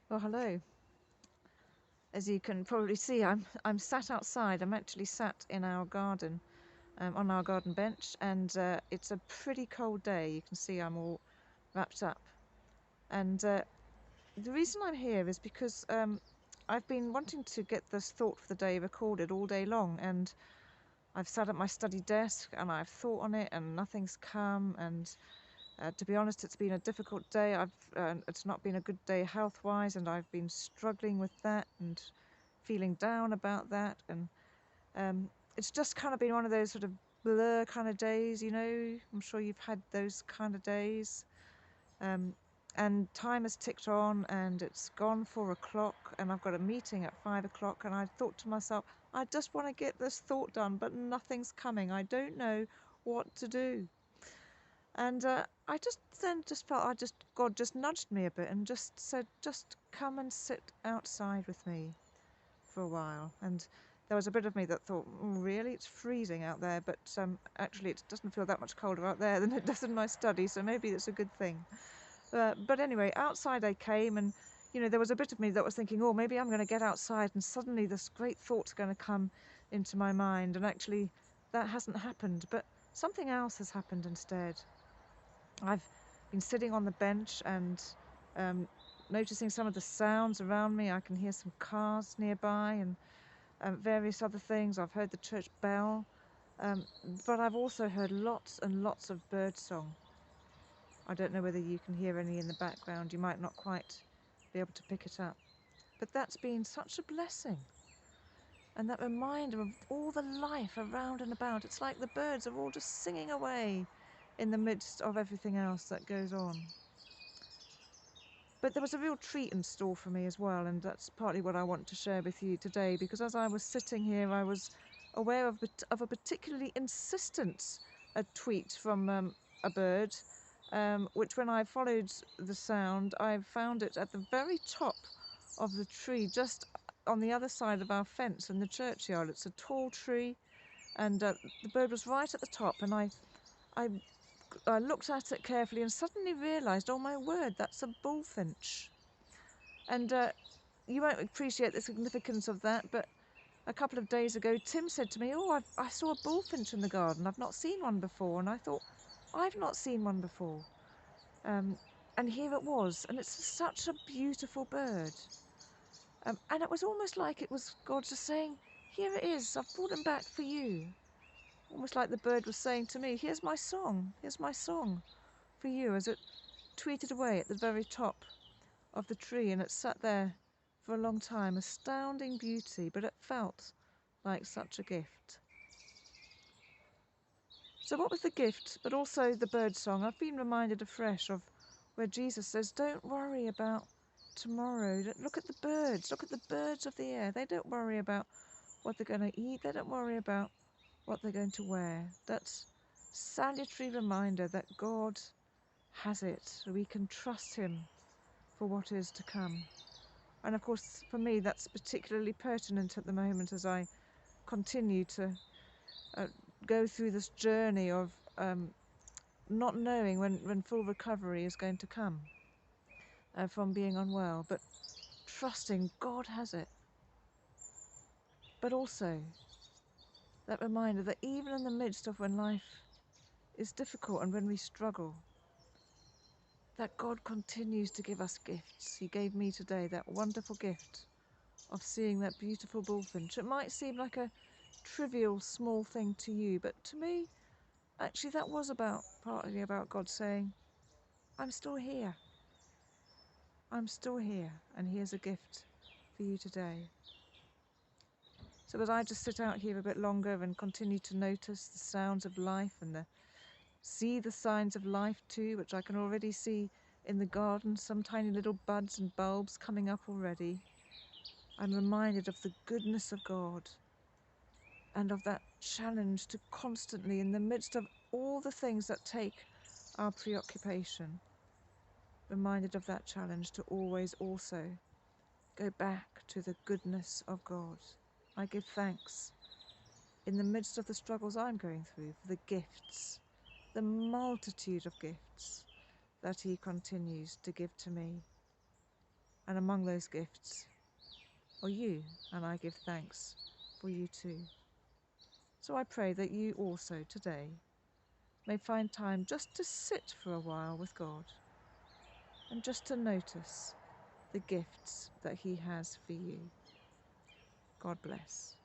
Well, hello. As you can probably see, I'm sat outside. I'm actually sat in our garden, on our garden bench, and it's a pretty cold day. You can see I'm all wrapped up. And the reason I'm here is because I've been wanting to get this thought for the day recorded all day long, and I've sat at my study desk and I've thought on it, and nothing's come. And to be honest, it's been a difficult day. It's not been a good day health-wise, and I've been struggling with that and feeling down about that. And it's just kind of been one of those sort of blur kind of days, you know. I'm sure you've had those kind of days. Um, and time has ticked on, and it's gone 4 o'clock, and I've got a meeting at 5 o'clock. And I thought to myself, I just want to get this thought done, but nothing's coming. I don't know what to do. And I just felt God just nudged me a bit and just said, just come and sit outside with me for a while. And there was a bit of me that thought, really, it's freezing out there, but actually it doesn't feel that much colder out there than it does in my study, so maybe it's a good thing. But anyway, outside I came, and there was a bit of me that was thinking, oh, maybe I'm going to get outside, and suddenly this great thought's going to come into my mind. And actually that hasn't happened, but something else has happened instead. I've been sitting on the bench and noticing some of the sounds around me. I can hear some cars nearby and various other things. I've heard the church bell, but I've also heard lots and lots of bird song. I don't know whether you can hear any in the background. You might not quite be able to pick it up. But that's been such a blessing. And that reminder of all the life around and about. It's like the birds are all just singing away in the midst of everything else that goes on. But there was a real treat in store for me as well, and that's partly what I want to share with you today, because as I was sitting here, I was aware of a particularly insistent tweet from a bird, which when I followed the sound, I found it at the very top of the tree, just on the other side of our fence in the churchyard. It's a tall tree, and the bird was right at the top, and I looked at it carefully and suddenly realised, oh my word, that's a bullfinch. And you won't appreciate the significance of that, but a couple of days ago, Tim said to me, oh, I saw a bullfinch in the garden. I've not seen one before. And I thought, I've not seen one before. And here it was. And it's such a beautiful bird. And it was almost like it was God just saying, here it is. I've brought him back for you. Almost like the bird was saying to me, here's my song. Here's my song for you, as it tweeted away at the very top of the tree, and it sat there for a long time. Astounding beauty, but it felt like such a gift. So what was the gift, but also the bird song? I've been reminded afresh of where Jesus says, don't worry about tomorrow. Look at the birds. Look at the birds of the air. They don't worry about what they're going to eat. They don't worry about what they're going to wear. That's a salutary reminder that God has it. We can trust him for what is to come. And of course, for me, that's particularly pertinent at the moment as I continue to go through this journey of not knowing when full recovery is going to come from being unwell, but trusting God has it. But also that reminder that even in the midst of when life is difficult and when we struggle, that God continues to give us gifts. He gave me today that wonderful gift of seeing that beautiful bullfinch. It might seem like a trivial, small thing to you, but to me, actually, that was partly about God saying, I'm still here. I'm still here, and here's a gift for you today. So as I just sit out here a bit longer and continue to notice the sounds of life and see the signs of life too, which I can already see in the garden, some tiny little buds and bulbs coming up already, I'm reminded of the goodness of God and of that challenge to constantly, in the midst of all the things that take our preoccupation, reminded of that challenge to always also go back to the goodness of God. I give thanks in the midst of the struggles I'm going through for the gifts, the multitude of gifts that he continues to give to me. And among those gifts are you, and I give thanks for you too. So I pray that you also today may find time just to sit for a while with God and just to notice the gifts that He has for you. God bless.